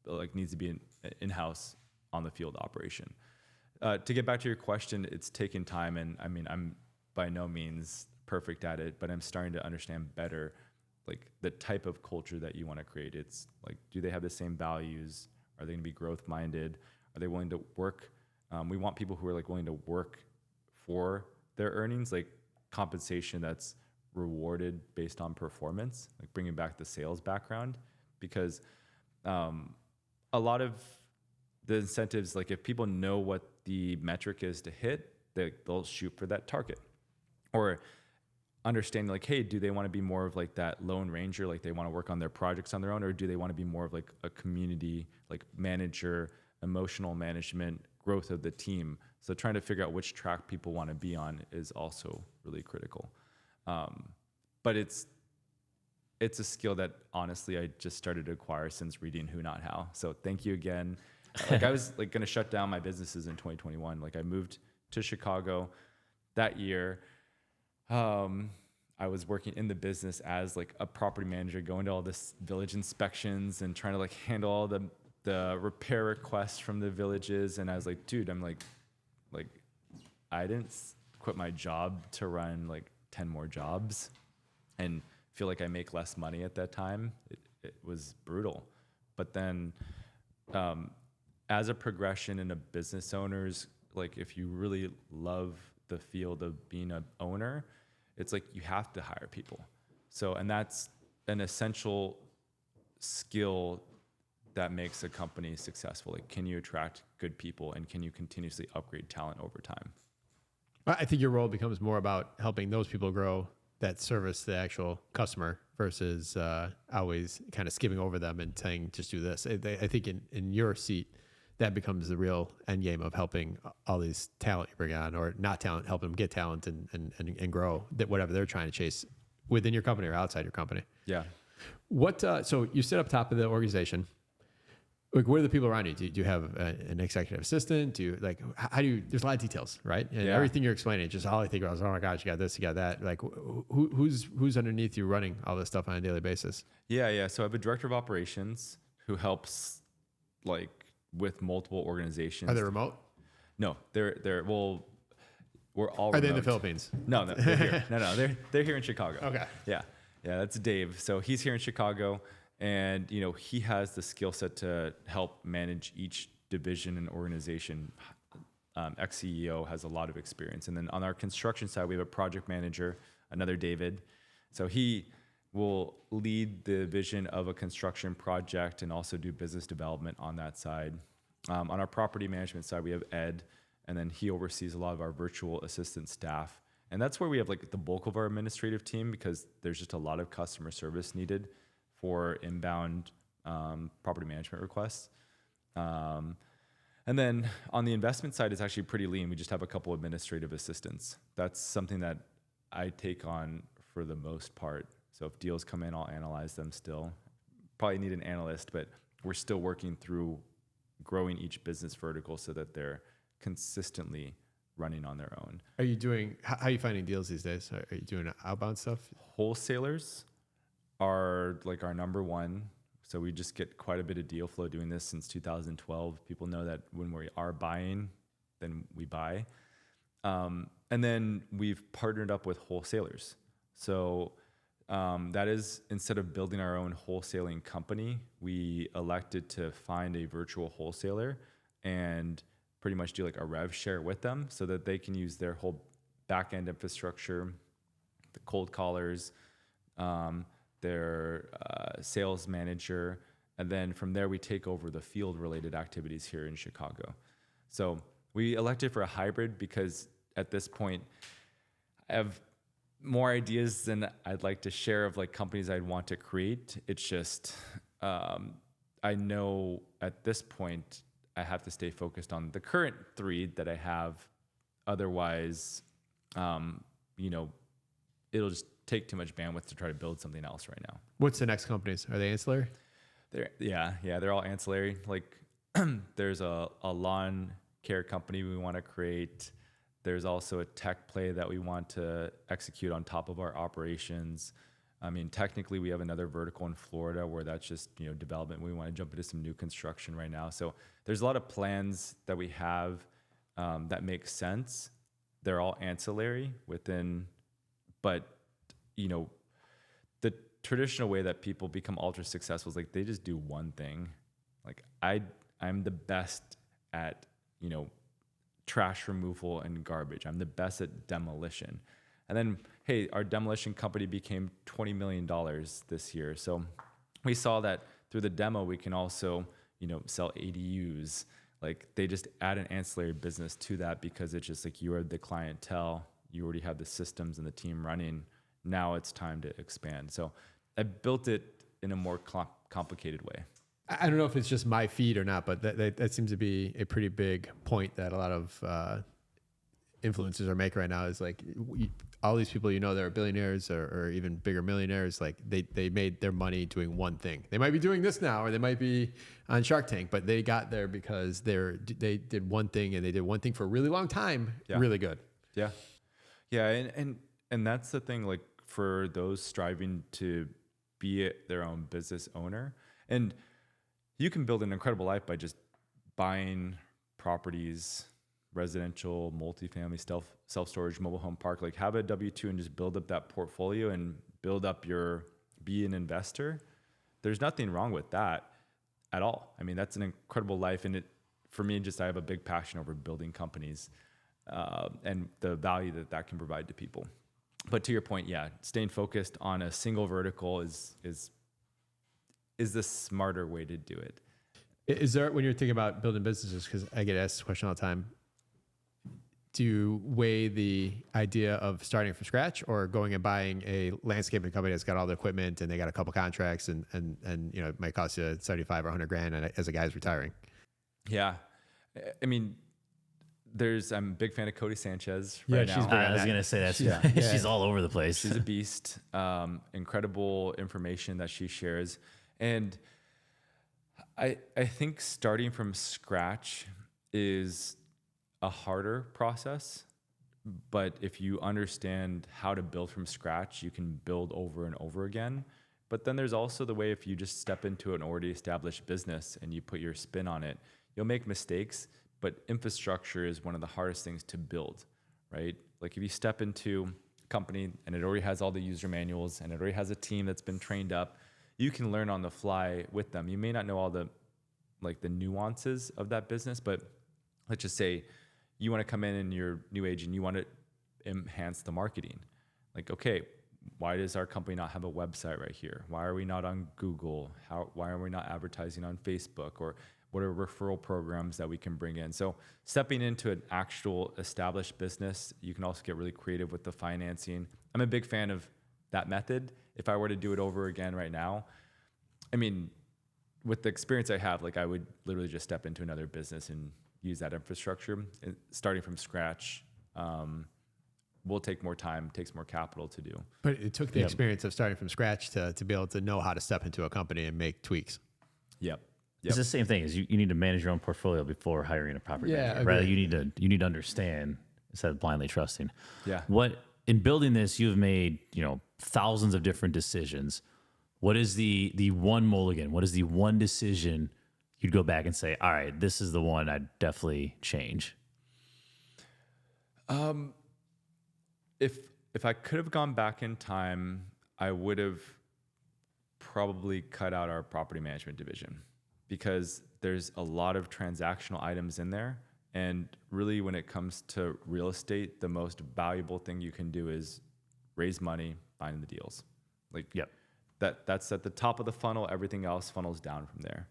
like, needs to be in-house on the field operation. To get back to your question, it's taken time, and I mean, I'm by no means perfect at it, but I'm starting to understand better, like, the type of culture that you want to create. It's like, do they have the same values? Are they going to be growth minded? Are they willing to work We want people who are like willing to work for their earnings, like compensation that's rewarded based on performance, like bringing back the sales background, because a lot of the incentives, like if people know what the metric is to hit, they'll shoot for that target. Or understanding like, hey, do they want to be more of like that lone ranger, like they want to work on their projects on their own, or do they want to be more of like a community, like manager, emotional management, growth of the team? So trying to figure out which track people want to be on is also really critical. But it's a skill that honestly I just started to acquire since reading Who Not How. So thank you again. Like I was like going to shut down my businesses in 2021. Like I moved to Chicago that year. I was working in the business as like a property manager, going to all this village inspections and trying to like handle all the repair requests from the villages. And I was like, dude, I'm like I didn't quit my job to run like 10 more jobs and feel like I make less money at that time. It was brutal. But then as a progression in a business owner's, like if you really love the field of being an owner, it's like you have to hire people. So, and that's an essential skill that makes a company successful. Like, can you attract good people and can you continuously upgrade talent over time? I think your role becomes more about helping those people grow that service the actual customer versus always kind of skipping over them and saying, just do this. I think in your seat, that becomes the real end game of helping all these talent you bring on, or not talent, helping them get talent and grow that whatever they're trying to chase within your company or outside your company. Yeah. So you sit up top of the organization. Like, what are the people around you? Do you have an executive assistant? Do you like, how do you, there's a lot of details, right? And everything you're explaining, just all I think about is, oh my gosh, you got this, you got that. Like who's underneath you running all this stuff on a daily basis? Yeah. So I have a director of operations who helps like with multiple organizations. Are they remote? No, they're well, we're all Are remote. they in the Philippines? No, they're here. No, they're here in Chicago. Okay. Yeah, that's Dave. So he's here in Chicago, and he has the skill set to help manage each division and organization. Ex-CEO has a lot of experience, and then on our construction side, we have a project manager, another David. So he will lead the vision of a construction project and also do business development on that side. On our property management side, we have Ed, and then he oversees a lot of our virtual assistant staff. And that's where we have like the bulk of our administrative team, because there's just a lot of customer service needed for inbound property management requests. And then on the investment side, it's actually pretty lean. We just have a couple administrative assistants. That's something that I take on for the most part. So if deals come in, I'll analyze them still. Probably need an analyst, but we're still working through growing each business vertical so that they're consistently running on their own. How are you finding deals these days? Are you doing outbound stuff? Wholesalers are like our number one. So we just get quite a bit of deal flow doing this since 2012. People know that when we are buying, then we buy. And then we've partnered up with wholesalers. So that is, instead of building our own wholesaling company, we elected to find a virtual wholesaler and pretty much do like a rev share with them so that they can use their whole back-end infrastructure, the cold callers, their sales manager, and then from there we take over the field-related activities here in Chicago. So we elected for a hybrid because at this point I have more ideas than I'd like to share of like companies I'd want to create. It's just I know at this point I have to stay focused on the current 3 that I have. Otherwise, it'll just take too much bandwidth to try to build something else right now. What's the next companies? Are they ancillary? They're all ancillary. Like there's a lawn care company we want to create. There's also a tech play that we want to execute on top of our operations. I mean, technically we have another vertical in Florida where that's just, development. We want to jump into some new construction right now. So there's a lot of plans that we have that make sense. They're all ancillary but the traditional way that people become ultra successful is like they just do one thing. Like I'm the best at, trash removal and garbage. I'm the best at demolition. And then, hey, our demolition company became $20 million this year. So we saw that through the demo, we can also, sell ADUs. Like they just add an ancillary business to that because it's just like you are the clientele, you already have the systems and the team running. Now it's time to expand. So I built it in a more complicated way. I don't know if it's just my feed or not, but that seems to be a pretty big point that a lot of influencers are making right now is like all these people, that are billionaires or even bigger millionaires, like they made their money doing one thing. They might be doing this now, or they might be on Shark Tank, but they got there because they did one thing, and they did one thing for a really long time. Yeah. Really good. Yeah. Yeah. And that's the thing, like for those striving to be their own business owner, and you can build an incredible life by just buying properties, residential, multifamily, self-storage, mobile home park, like have a W-2 and just build up that portfolio and be an investor. There's nothing wrong with that at all. I mean, that's an incredible life. And for me, I have a big passion over building companies and the value that can provide to people. But to your point, yeah, staying focused on a single vertical is the smarter way to do it. Is there, when you're thinking about building businesses, because I get asked this question all the time, do you weigh the idea of starting from scratch or going and buying a landscaping company that's got all the equipment and they got a couple contracts and it might cost you 75 or 100 grand as a guy's retiring? Yeah. I mean, I'm a big fan of 𝗬𝘃𝗲𝗀𝘀𝘁 right now. I was going to say that. She's all over the place. She's a beast. Incredible information that she shares. And I think starting from scratch is a harder process, but if you understand how to build from scratch, you can build over and over again. But then there's also the way, if you just step into an already established business and you put your spin on it, you'll make mistakes, but infrastructure is one of the hardest things to build, right? Like if you step into a company and it already has all the user manuals and it already has a team that's been trained up, you can learn on the fly with them. You may not know all the nuances of that business, but let's just say you want to come in your new age and you want to enhance the marketing. Like, okay, why does our company not have a website right here? Why are we not on Google? Why are we not advertising on Facebook? Or what are referral programs that we can bring in? So stepping into an actual established business, you can also get really creative with the financing. I'm a big fan of that method. If I were to do it over again right now, I mean, with the experience I have, like I would literally just step into another business and use that infrastructure. And starting from scratch will take more time, takes more capital to do. But it took the experience of starting from scratch to be able to know how to step into a company and make tweaks. Yep. It's the same thing. Is you need to manage your own portfolio before hiring a property manager, right? You need to understand instead of blindly trusting. Yeah. What in building this, you've made thousands of different decisions. What is the one mulligan? What is the one decision you'd go back and say, all right, this is the one I'd definitely change? If I could have gone back in time, I would have probably cut out our property management division, because there's a lot of transactional items in there. And really, when it comes to real estate, the most valuable thing you can do is raise money, find the deals. That's at the top of the funnel. Everything else funnels down from there.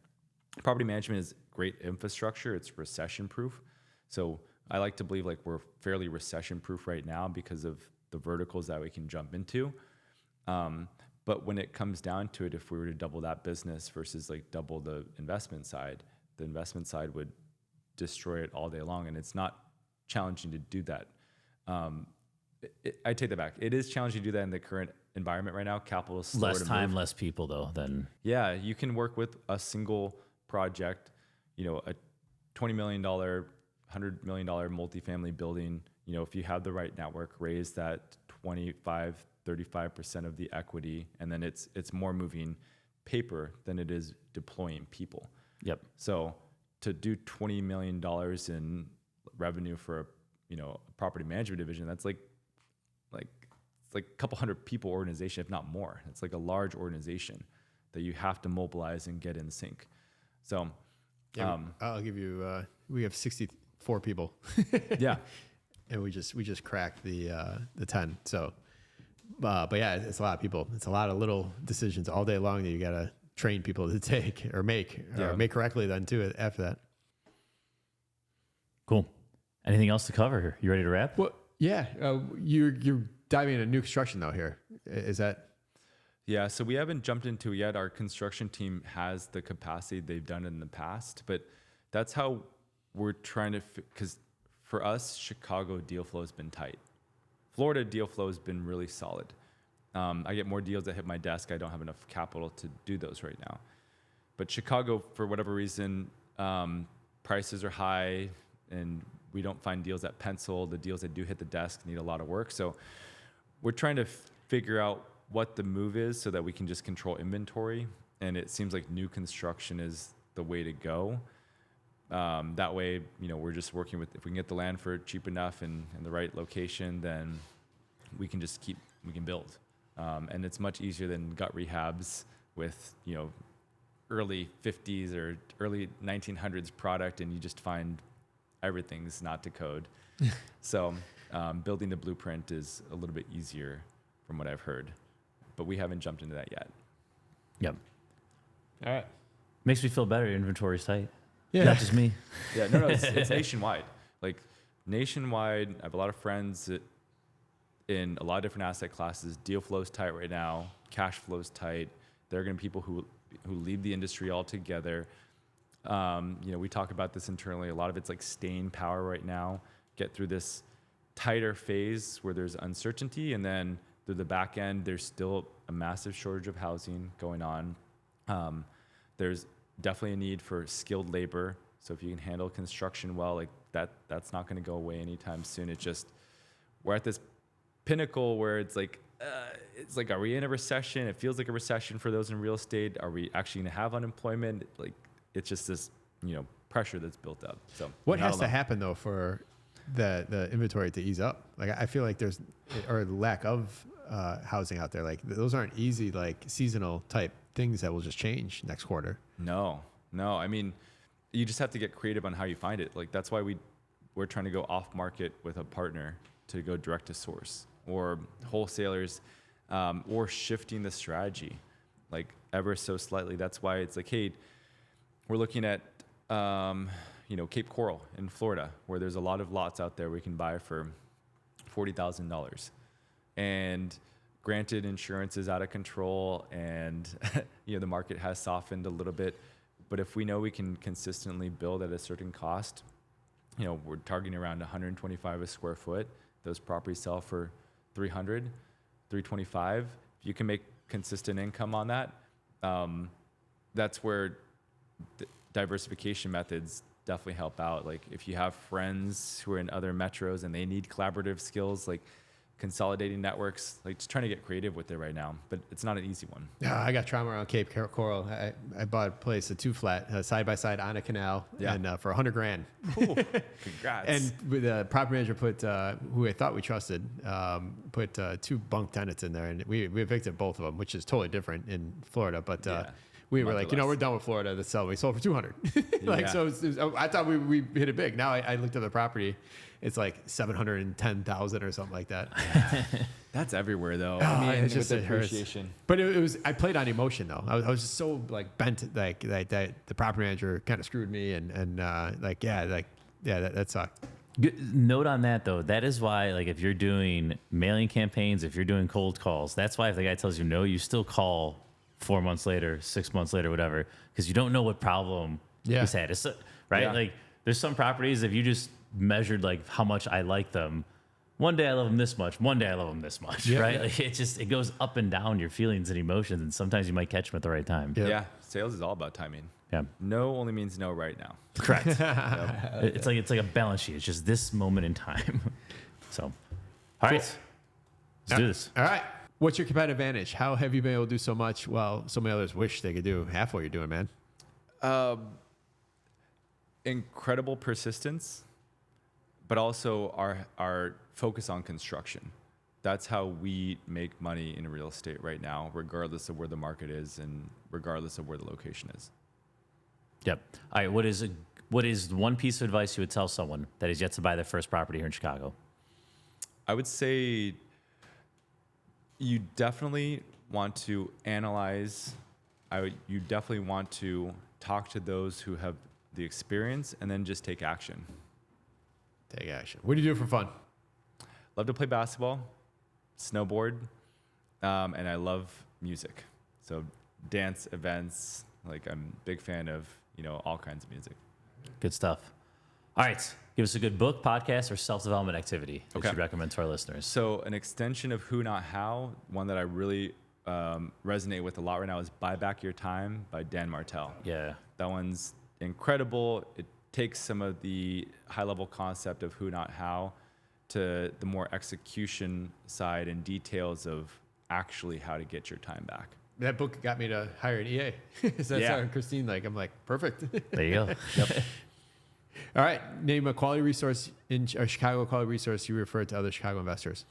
Property management is great infrastructure. It's recession proof. So I like to believe like we're fairly recession proof right now because of the verticals that we can jump into. But when it comes down to it, if we were to double that business versus like double the investment side would destroy it all day long. And it's not challenging to do that. I take that back. It is challenging to do that in the current environment right now. Capital is slower less time, less people though. Then you can work with a single project, a $20 million, $100 million multifamily building. If you have the right network, raise that 35% of the equity, and then it's more moving paper than it is deploying people. Yep. So to do $20 million in revenue for a property management division, that's like a couple hundred people organization, if not more. It's like a large organization that you have to mobilize and get in sync. So I'll give you, we have 64 4 people. Yeah. And we just cracked the 10. So, but yeah, it's a lot of people. It's a lot of little decisions all day long that you got to train people to take or make correctly then too after that. Cool. Anything else to cover here? You ready to wrap? Well, yeah. You're diving into new construction though here. Is that? Yeah. So we haven't jumped into it yet. Our construction team has the capacity they've done in the past, but that's how we're trying to, because for us, Chicago deal flow has been tight. Florida deal flow has been really solid. I get more deals that hit my desk. I don't have enough capital to do those right now. But Chicago, for whatever reason, prices are high and we don't find deals that pencil. The deals that do hit the desk need a lot of work. So we're trying to figure out what the move is so that we can just control inventory. And it seems like new construction is the way to go. That way, we're just working with, if we can get the land for cheap enough and in the right location, then we can just we can build. And it's much easier than gut rehabs with, early 50s or early 1900s product, and you just find everything's not to code. So building the blueprint is a little bit easier from what I've heard, but we haven't jumped into that yet. Yep. All right. Makes me feel better. Inventory's tight. Yeah. Not just me. Yeah, no, it's nationwide. Like nationwide, I have a lot of friends in a lot of different asset classes. Deal flow's tight right now. Cash flow's tight. There are going to be people who leave the industry altogether. We talk about this internally. A lot of it's like staying power right now. Get through this tighter phase where there's uncertainty, and then through the back end, there's still a massive shortage of housing going on. There's definitely a need for skilled labor. So if you can handle construction well, like that's not going to go away anytime soon. It's just, we're at this pinnacle where it's like, are we in a recession? It feels like a recession for those in real estate. Are we actually going to have unemployment? Like, it's just this, pressure that's built up. So what has to happen though for the inventory to ease up? Like, I feel like there's, or the lack of housing out there. Like those aren't easy, like seasonal type things that will just change next quarter. No. I mean, you just have to get creative on how you find it. Like that's why we're trying to go off market with a partner to go direct to source, or wholesalers, or shifting the strategy like ever so slightly. That's why it's like, hey, we're looking at Cape Coral in Florida, where there's a lot of lots out there we can buy for $40,000. And granted, insurance is out of control, and the market has softened a little bit. But if we know we can consistently build at a certain cost, we're targeting around 125 a square foot. Those properties sell for 300, 325. If you can make consistent income on that, that's where diversification methods definitely help out. Like if you have friends who are in other metros and they need collaborative skills, like consolidating networks, like just trying to get creative with it right now, but it's not an easy one. Yeah, I got trauma around Cape Coral. I bought a place, a 2-flat, side by side on a canal, and for $100,000. Cool. Congrats. And the property manager put, who I thought we trusted, put 2 bunk tenants in there, and we evicted both of them, which is totally different in Florida. But we were like, we're done with Florida. Let's sell. We sold for $200. So I thought we hit it big. Now I looked at the property. It's like $710,000 or something like that. That's everywhere though. It's just with appreciation. But it was. I played on emotion though. I was just so like bent, like that. The property manager kind of screwed me, and that sucked. Good note on that though. That is why, like, if you're doing mailing campaigns, if you're doing cold calls, that's why if the guy tells you no, you still call 4 months later, 6 months later, whatever, because you don't know what problem he's had. It's, right? Yeah. Like, there's some properties, if you just measured like how much I like them, one day I love them this much, one day I love them this much, right? Like it goes up and down, your feelings and emotions, and sometimes you might catch them at the right time. Yeah, sales is all about timing. Yeah. No only means no right now. Correct. It's like a balance sheet. It's just this moment in time. So, all right, let's do this. All right. What's your competitive advantage? How have you been able to do so much while so many others wish they could do half what you're doing, man? Incredible persistence, but also our focus on construction. That's how we make money in real estate right now, regardless of where the market is and regardless of where the location is. Yep. All right. What is what is one piece of advice you would tell someone that is yet to buy their first property here in Chicago? I would say you definitely want to analyze. You definitely want to talk to those who have the experience and then just take action. Take action. What do you do for fun? Love to play basketball, snowboard, and I love music. So dance events, like I'm a big fan of, all kinds of music. Good stuff. All right. Give us a good book, podcast, or self-development activity that Okay. you recommend to our listeners. So an extension of Who Not How, one that I really resonate with a lot right now is Buy Back Your Time by Dan Martell. Yeah. That one's incredible. It takes some of the high-level concept of who, not how, to the more execution side and details of actually how to get your time back. That book got me to hire an EA. So that's how Christine, I'm like, perfect. There you go. All right. Name a quality resource a Chicago quality resource you refer to other Chicago investors.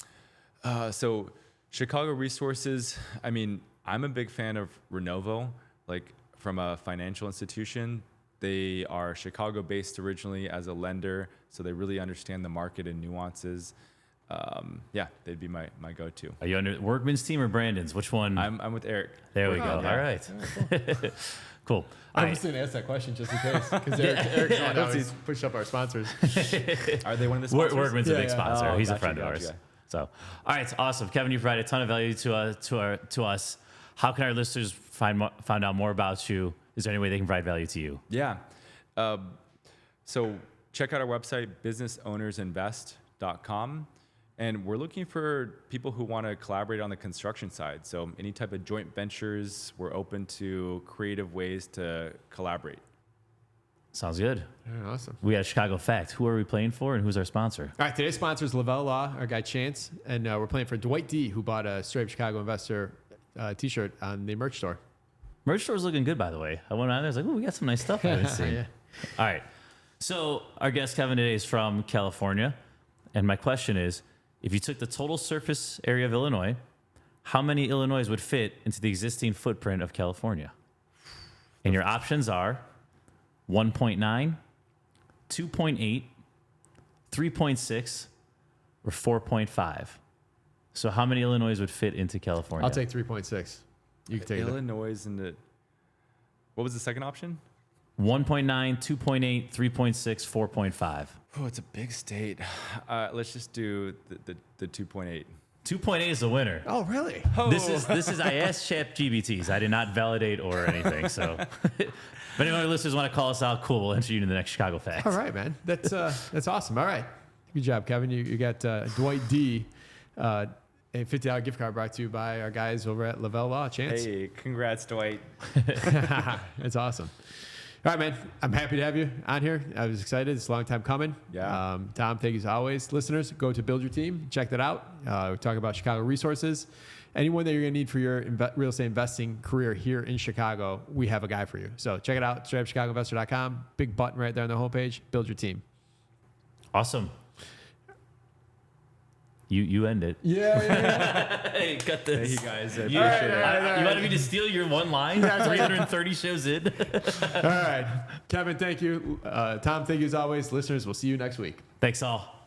So Chicago resources, I'm a big fan of Renovo, like from a financial institution. They are Chicago-based originally as a lender, so they really understand the market and nuances. They'd be my go-to. Are you under Workman's team or Brandon's? Which one? I'm with Eric. There we go. Yeah. All right. Cool. I was going to ask that question just in case, because Eric's one always push up our sponsors. Are they one of the sponsors? Workman's a big sponsor. Oh, He's a gotcha, friend of gotcha. ours. So, all right, awesome, Kevin. You provided a ton of value to us. How can our listeners find out more about you? Is there any way they can provide value to you? Yeah. So check out our website, businessownersinvest.com. And we're looking for people who want to collaborate on the construction side. So any type of joint ventures, we're open to creative ways to collaborate. Sounds good. Yeah, awesome. We got a Chicago fact. Who are we playing for, and who's our sponsor? All right, today's sponsor is Lavelle Law, our guy Chance, and we're playing for Dwight D, who bought a Straight Up Chicago Investor T-shirt on the merch store. Merch store's looking good, by the way. I went on there. I was like, oh, we got some nice stuff I haven't seen. Yeah. All right. So our guest, Kevin, today is from California. And my question is, if you took the total surface area of Illinois, how many Illinois would fit into the existing footprint of California? And your options are 1.9, 2.8, 3.6, or 4.5. So how many Illinois would fit into California? I'll take 3.6. You can take it. Illinois in the... What was the second option? 1.9, 2.8, 3.6, 4.5. Oh, it's a big state. Let's just do the 2.8. 2.8 is the winner. Oh, really? Oh. This is I asked ChatGPTs. I did not validate or anything. So if any of our listeners want to call us out, cool. We'll enter you into the next Chicago fact. All right, man. That's awesome. All right. Good job, Kevin. You got Dwight D. A $50 gift card brought to you by our guys over at Lavelle Law. Chance. Hey, congrats, Dwight. That's awesome. All right, man. I'm happy to have you on here. I was excited. It's a long time coming. Yeah. Tom, thank you as always. Listeners, go to Build Your Team. Check that out. We're talking about Chicago resources. Anyone that you're going to need for your real estate investing career here in Chicago, we have a guy for you. So check it out, straightupchicagoinvestor.com. Big button right there on the homepage. Build Your Team. Awesome. You end it. Yeah. Hey, cut this. Hey, you guys. I You, appreciate it. you wanted me to steal your one line? 330 shows in. All right. Kevin, thank you. Tom, thank you as always. Listeners, we'll see you next week. Thanks all.